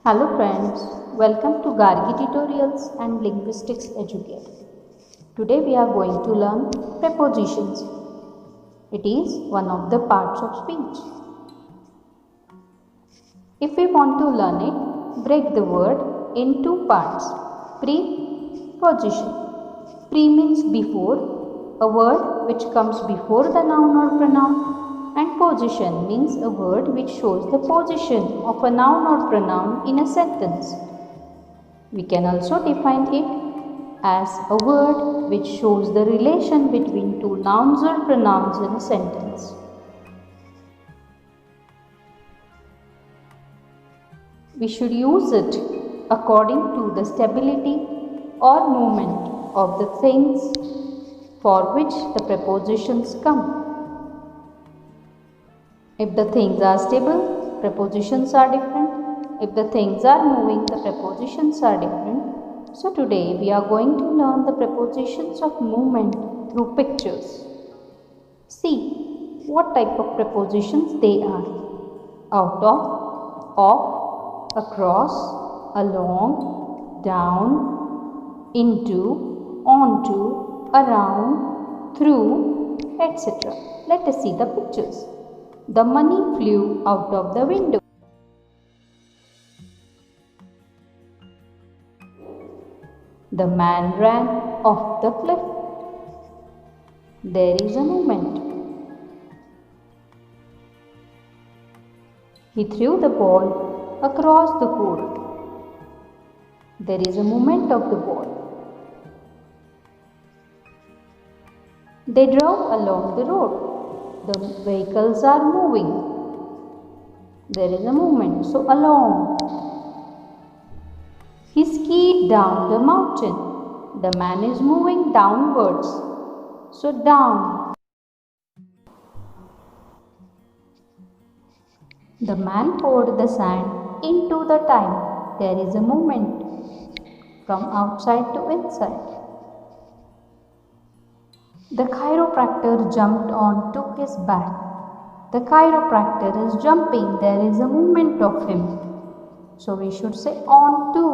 Hello friends, welcome to Gargi Tutorials and Linguistics Educate. Today we are going to learn prepositions. It is one of the parts of speech. If we want to learn it, break the word in two parts. Preposition. Pre means before, a word which comes before the noun or pronoun. And position means a word which shows the position of a noun or pronoun in a sentence. We can also define it as a word which shows the relation between two nouns or pronouns in a sentence. We should use it according to the stability or movement of the things for which the prepositions come. If the things are stable, prepositions are different. If the things are moving, the prepositions are different. So today we are going to learn the prepositions of movement through pictures. See what type of prepositions they are. Out of, off, across, along, down, into, onto, around, through, etc. Let us see the pictures. The money flew out of the window. The man ran off the cliff. There is a movement. He threw the ball across the court. There is a movement of the ball. They drove along the road. The vehicles are moving. There is a movement. So along. He skied down the mountain. The man is moving downwards. So down. The man poured the sand into the tile. There is a movement from outside to inside. The chiropractor jumped on to his back. The chiropractor is jumping. There is a movement of him. So we should say on to.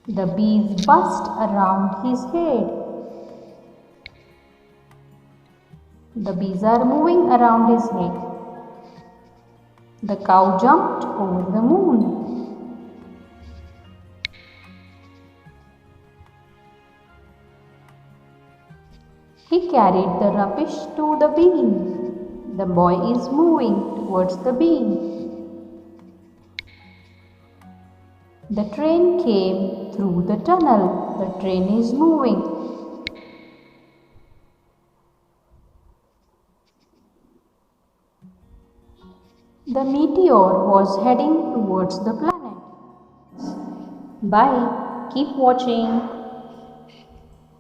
The bees buzzed around his head. The bees are moving around his head. The cow jumped over the moon. He carried the rubbish to the bin. The boy is moving towards the bin. The train came through the tunnel. The train is moving. The meteor was heading towards the planet. Bye. Keep watching.